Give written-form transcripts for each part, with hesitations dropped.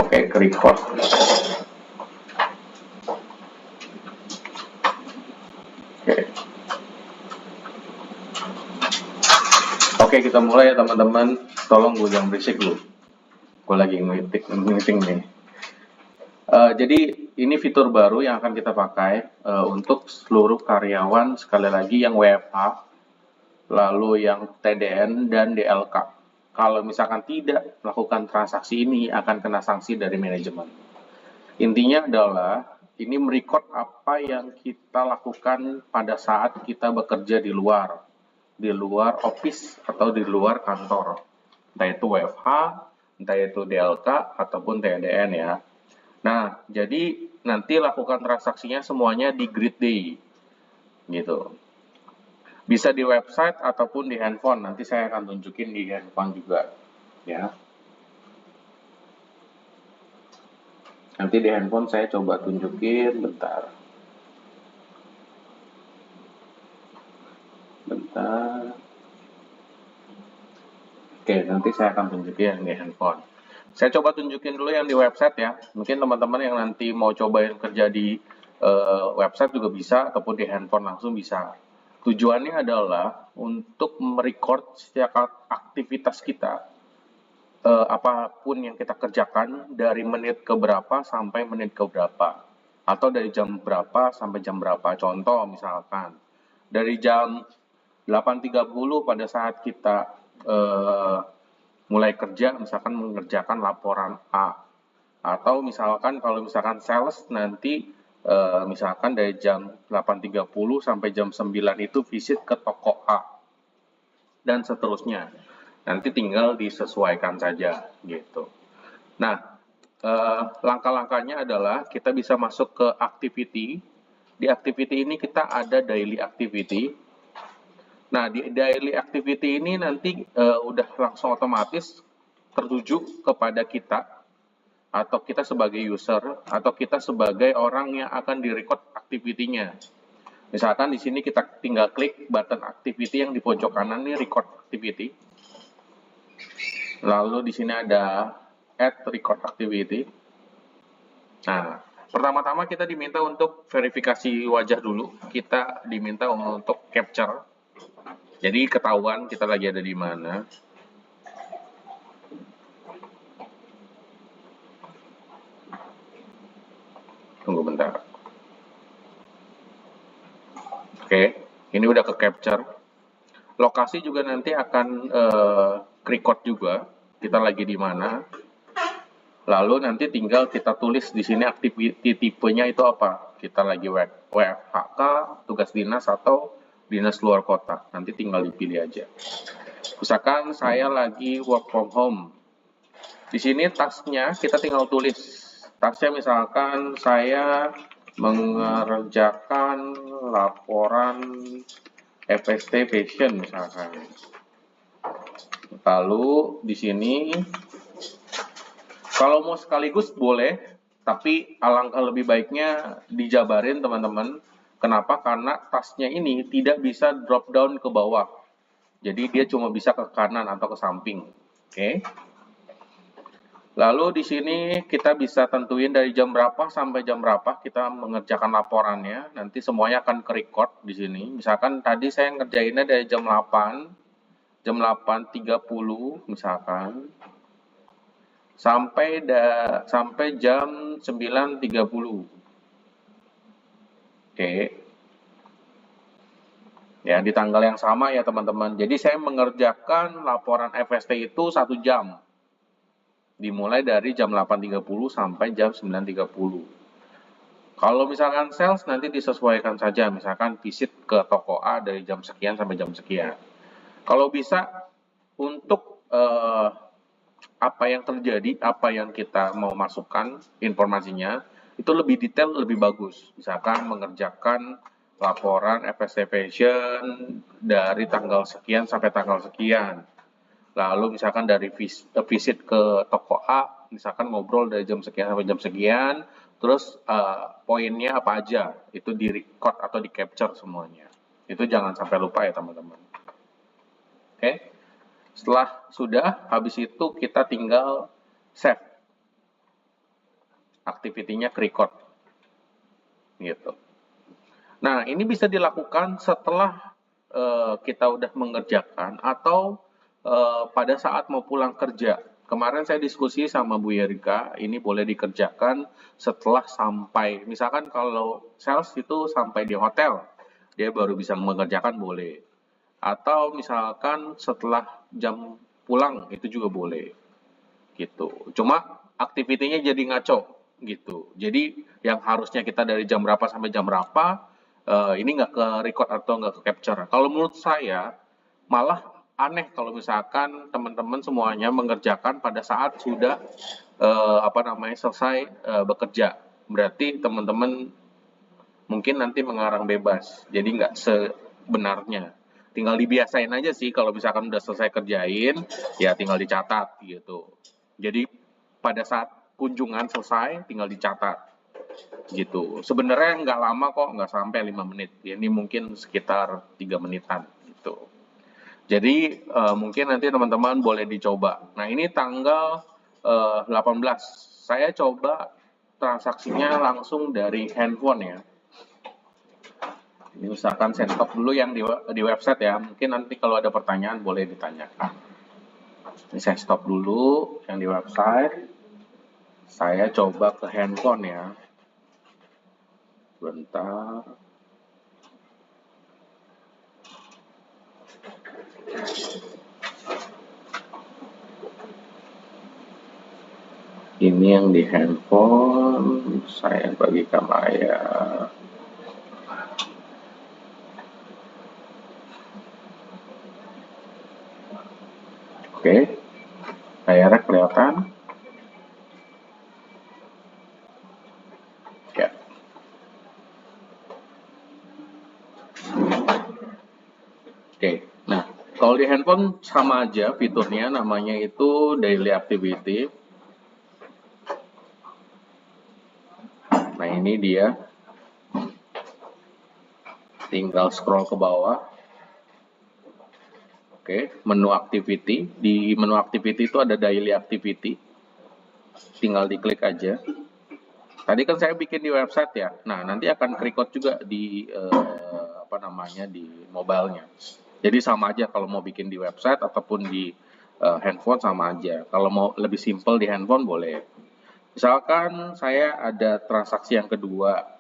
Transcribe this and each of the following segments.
Oke, record. Oke, kita mulai ya teman-teman. Tolong gue jangan berisik dulu. Gue lagi meeting nih. Jadi ini fitur baru yang akan kita pakai untuk seluruh karyawan, sekali lagi yang WFH, lalu yang TDN dan DLK. Kalau misalkan tidak melakukan transaksi ini akan kena sanksi dari manajemen. Intinya adalah ini merecord apa yang kita lakukan pada saat kita bekerja di luar office atau di luar kantor, entah itu WFH, entah itu DLK ataupun TDN ya. Nah, jadi nanti lakukan transaksinya semuanya di Grid Day, gitu. Bisa di website ataupun di handphone. Nanti saya akan tunjukin di handphone juga, ya. Nanti di handphone saya coba tunjukin, bentar. Oke, nanti saya akan tunjukin di handphone. Saya coba tunjukin dulu yang di website ya. Mungkin teman-teman yang nanti mau cobain kerja di website juga bisa, ataupun di handphone langsung bisa. Tujuannya adalah untuk merecord setiap aktivitas kita, apapun yang kita kerjakan dari menit ke berapa sampai menit ke berapa, atau dari jam berapa sampai jam berapa. Contoh misalkan dari jam 8.30 pada saat kita mulai kerja, misalkan mengerjakan laporan A, atau misalkan kalau misalkan sales nanti misalkan dari jam 8.30 sampai jam 9 itu visit ke toko A, dan seterusnya. Nanti tinggal disesuaikan saja gitu. Nah, langkah-langkahnya adalah kita bisa masuk ke activity. Di activity ini kita ada daily activity. Nah, di daily activity ini nanti udah langsung otomatis tertuju kepada kita, atau kita sebagai user, atau kita sebagai orang yang akan direcord activity-nya. Misalkan di sini kita tinggal klik button activity yang di pojok kanan nih, record activity. Lalu di sini ada add record activity. Nah, pertama-tama kita diminta untuk verifikasi wajah dulu. Kita diminta untuk capture. Jadi ketahuan kita lagi ada di mana. Tunggu bentar. Oke, ini udah ke capture. Lokasi juga nanti akan record juga. Kita lagi di mana. Lalu nanti tinggal kita tulis di sini aktiviti tipenya itu apa. Kita lagi WFHK, tugas dinas atau dinas luar kota. Nanti tinggal dipilih aja. Misalkan saya lagi work from home. Di sini tasknya kita tinggal tulis. Tasknya misalkan saya mengerjakan laporan FST Fashion misalkan. Lalu di sini kalau mau sekaligus boleh, tapi alangkah lebih baiknya dijabarin teman-teman. Kenapa? Karena tasnya ini tidak bisa drop down ke bawah. Jadi dia cuma bisa ke kanan atau ke samping. Oke. Lalu di sini kita bisa tentuin dari jam berapa sampai jam berapa kita mengerjakan laporannya. Nanti semuanya akan ke-record di sini. Misalkan tadi saya ngerjainnya dari jam 8, jam 8.30 misalkan, sampai jam 9.30. Oke. Ya, di tanggal yang sama ya teman-teman. Jadi saya mengerjakan laporan FST itu 1 jam. Dimulai dari jam 8.30 sampai jam 9.30. Kalau misalkan sales nanti disesuaikan saja, misalkan visit ke toko A dari jam sekian sampai jam sekian. Kalau bisa untuk apa yang terjadi, apa yang kita mau masukkan informasinya, itu lebih detail, lebih bagus. Misalkan mengerjakan laporan FST Fashion dari tanggal sekian sampai tanggal sekian. Lalu misalkan dari visit ke toko A, misalkan ngobrol dari jam sekian sampai jam sekian, terus poinnya apa aja, itu di record atau di capture semuanya. Itu jangan sampai lupa ya teman-teman. Oke. Setelah sudah, habis itu kita tinggal save. activity-nya record gitu. Nah, ini bisa dilakukan setelah kita udah mengerjakan atau pada saat mau pulang kerja. Kemarin saya diskusi sama Bu Yerika, ini boleh dikerjakan setelah sampai, misalkan kalau sales itu sampai di hotel, dia baru bisa mengerjakan boleh. Atau misalkan setelah jam pulang, itu juga boleh. Gitu. Cuma aktivitinya jadi ngaco gitu. Jadi yang harusnya kita dari jam berapa sampai jam berapa, ini nggak ke record atau nggak ke capture. Kalau menurut saya malah aneh kalau misalkan teman-teman semuanya mengerjakan pada saat sudah selesai bekerja. Berarti teman-teman mungkin nanti mengarang bebas. Jadi nggak sebenarnya. Tinggal dibiasain aja sih kalau misalkan udah selesai kerjain, ya tinggal dicatat gitu. Jadi pada saat kunjungan selesai tinggal dicatat gitu. Sebenarnya nggak lama kok, nggak sampai 5 menit. Ini mungkin sekitar 3 menitan gitu. Jadi mungkin nanti teman-teman boleh dicoba. Nah ini tanggal 18. Saya coba transaksinya langsung dari handphone ya. Ini misalkan saya stop dulu yang di website ya. Mungkin nanti kalau ada pertanyaan boleh ditanyakan. Ini saya stop dulu yang di website. Saya coba ke handphone ya. Bentar. Ini yang di handphone. Saya bagikan layar. Oke. Layarnya kelihatan. Ya. Oke. Nah, kalau di handphone sama aja fiturnya, namanya itu daily activity. Nah, ini dia. Tinggal scroll ke bawah. Oke, menu activity. Di menu activity itu ada daily activity. Tinggal diklik aja. Tadi kan saya bikin di website ya. Nah, nanti akan record juga di di mobilenya. Jadi sama aja kalau mau bikin di website ataupun di handphone sama aja. Kalau mau lebih simple di handphone boleh. Misalkan saya ada transaksi yang kedua.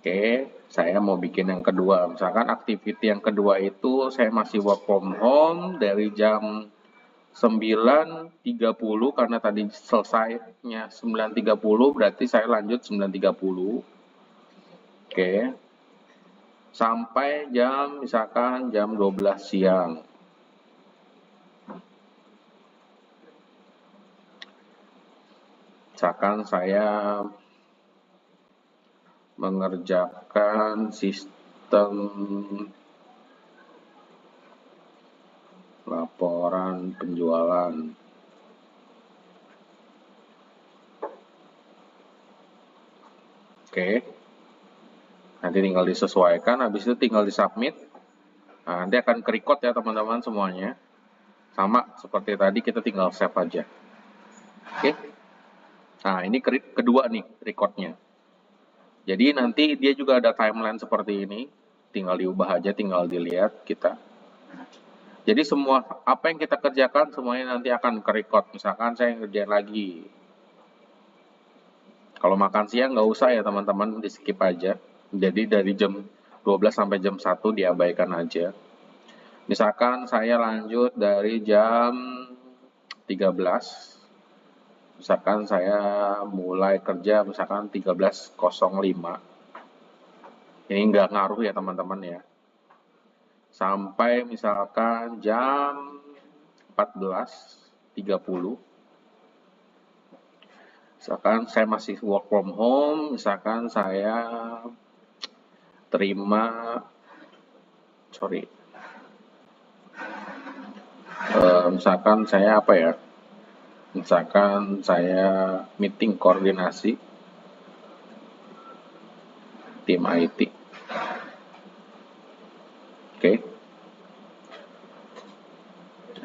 Oke, saya mau bikin yang kedua. Misalkan activity yang kedua itu saya masih work from home dari jam 9.30 karena tadi selesainya 9.30 berarti saya lanjut 9.30. Oke. Sampai jam misalkan jam 12 siang. Misalkan saya mengerjakan sistem laporan penjualan. Oke. Nanti tinggal disesuaikan, habis itu tinggal disubmit. Nah, nanti akan ke-record ya teman-teman semuanya. Sama seperti tadi kita tinggal save aja. Oke. Nah, ini kedua nih recordnya. Jadi nanti dia juga ada timeline seperti ini. Tinggal diubah aja, tinggal dilihat kita. Jadi semua apa yang kita kerjakan semuanya nanti akan ke-record. Misalkan saya ngerjain lagi. Kalau makan siang nggak usah ya teman-teman, di skip aja. Jadi dari jam 12 sampai jam 1 diabaikan aja. Misalkan saya lanjut dari jam 13. Misalkan saya mulai kerja misalkan 13.05. Ini nggak ngaruh ya teman-teman ya. Sampai misalkan jam 14.30. Misalkan saya masih work from home, misalkan saya terima, misalkan saya apa ya, misalkan saya meeting koordinasi tim IT. Oke.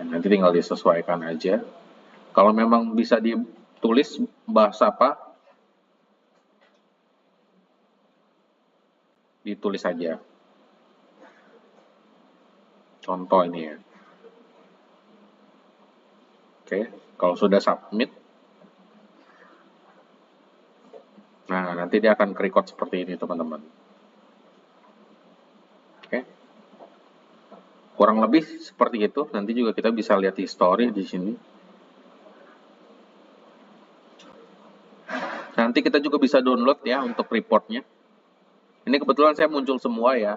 Nanti tinggal disesuaikan aja. Kalau memang bisa tulis bahasa apa, ditulis saja. Contoh ini ya. Oke, kalau sudah submit, nah nanti dia akan record seperti ini teman-teman. Oke, kurang lebih seperti itu. Nanti juga kita bisa lihat history di sini. Nanti kita juga bisa download ya untuk reportnya. Ini kebetulan saya muncul semua ya.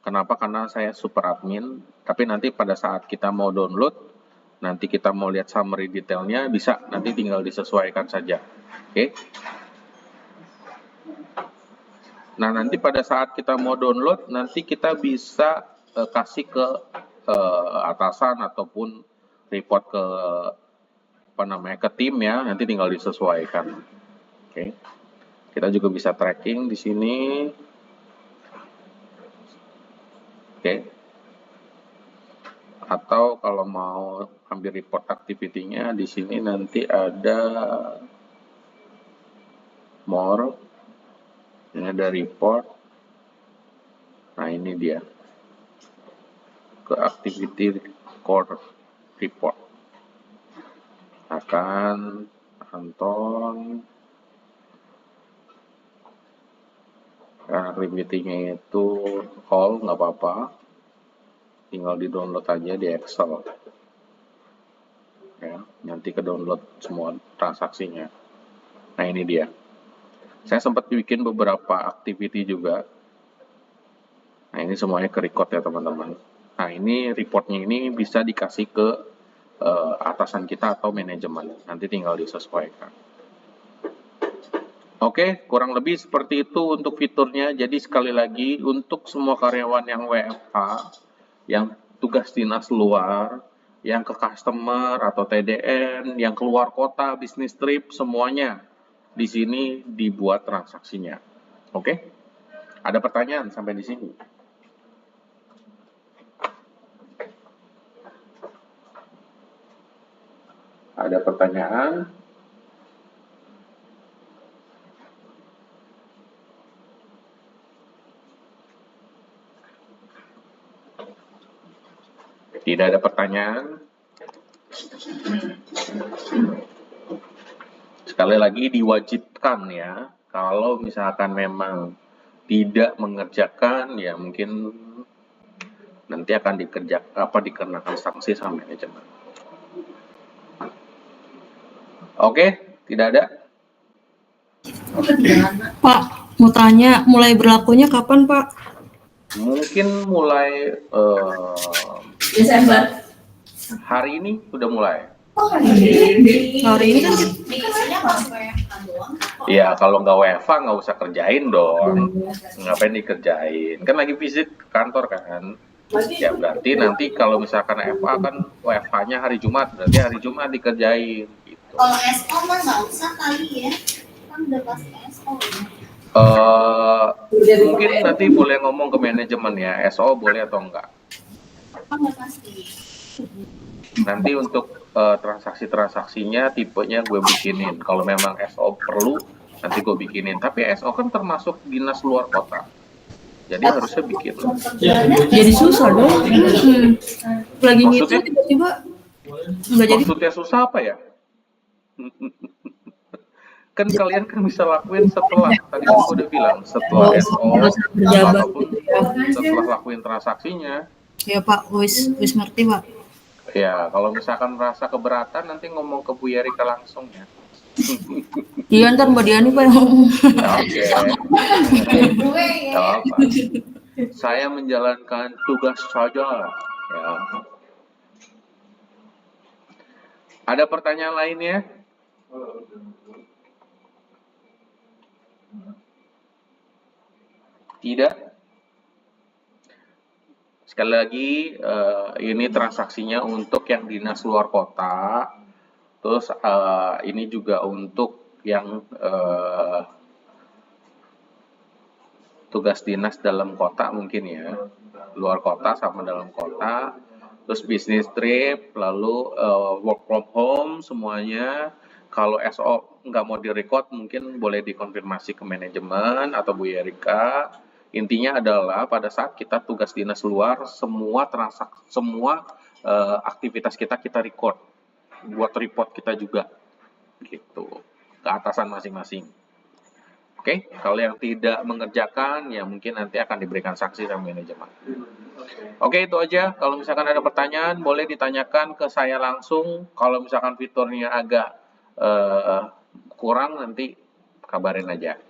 Kenapa? Karena saya super admin. Tapi nanti pada saat kita mau download, nanti kita mau lihat summary detailnya, bisa nanti tinggal disesuaikan saja. Oke. Nah, nanti pada saat kita mau download, nanti kita bisa kasih ke atasan ataupun report ke ke tim ya, nanti tinggal disesuaikan. Oke. Kita juga bisa tracking di sini. Oke. Atau kalau mau ambil report activity-nya di sini nanti ada more. Ini ada report. Nah, ini dia. Ke activity core report. Akan Anton. Karena activity-nya itu all, nggak apa-apa. Tinggal di-download aja di Excel. Ya, nanti ke-download semua transaksinya. Nah, ini dia. Saya sempat bikin beberapa activity juga. Nah, ini semuanya ke-record ya, teman-teman. Nah, ini reportnya ini bisa dikasih ke atasan kita atau manajemen. Nanti tinggal disesuaikan. Oke, kurang lebih seperti itu untuk fiturnya. Jadi sekali lagi, untuk semua karyawan yang WFH, yang tugas dinas luar, yang ke customer atau TDN, yang keluar kota, bisnis trip, semuanya di sini dibuat transaksinya. Oke? Ada pertanyaan sampai di sini? Ada pertanyaan? Tidak ada pertanyaan? Sekali lagi diwajibkan ya, kalau misalkan memang tidak mengerjakan ya mungkin nanti akan dikenakan sanksi sama manajemen. Oke, tidak ada? Pak, mau tanya mulai berlakunya kapan, Pak? Mungkin mulai Desember. hari ini sudah mulai. Hari ini kan Ya kalau nggak WFH nggak usah kerjain dong. Ngapain dikerjain? Kan lagi visit ke kantor kan. Ya berarti nanti kalau misalkan FA kan WFH-nya hari Jumat, berarti hari Jumat dikerjain gitu. Kalau SO mah nggak usah kali ya, kan udah pasti SO. Mungkin nanti boleh ngomong ke manajemen ya, SO boleh atau enggak? Kan nggak pasti. Nanti untuk transaksi-transaksinya tipenya gue bikinin. Kalau memang SO perlu, nanti gue bikinin. Tapi SO kan termasuk dinas luar kota. Jadi harusnya bikin. jadi susah dong. Lagi ngitung Maksudnya? tiba-tiba nggak jadi. Maksudnya susah apa ya? Kan kalian kan bisa lakuin setelah, tadi kan gue udah bilang, setelah SO Berjabat. ataupun setelah lakuin transaksinya. Ya Pak, wis ngerti Pak. Ya, kalau misalkan merasa keberatan nanti ngomong ke Bu Yerika langsung ya. Iya ntar Mbak Diani Pak yang ngomong. Oke. Apa? Saya menjalankan tugas saja. Ya. Ada pertanyaan lainnya? Tidak? Sekali lagi, ini transaksinya untuk yang dinas luar kota. Terus ini juga untuk yang tugas dinas dalam kota mungkin ya. Luar kota sama dalam kota. Terus bisnis trip, lalu work from home semuanya. Kalau SO nggak mau direcord, mungkin boleh dikonfirmasi ke manajemen atau Bu Yerika. Intinya adalah pada saat kita tugas dinas luar, semua aktivitas kita record, buat report kita juga, gitu, ke atasan masing-masing. Oke, kalau yang tidak mengerjakan, ya mungkin nanti akan diberikan sanksi sama manajemen. Oke, itu aja. Kalau misalkan ada pertanyaan, boleh ditanyakan ke saya langsung. Kalau misalkan fiturnya agak kurang, nanti kabarin aja.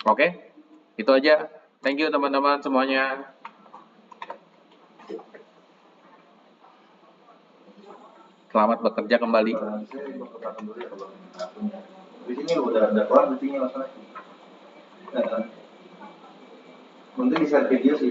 Oke, itu aja. Thank you teman-teman semuanya. Selamat bekerja kembali. Di sini udah kelar, di sini langsung. Nanti di share video sih.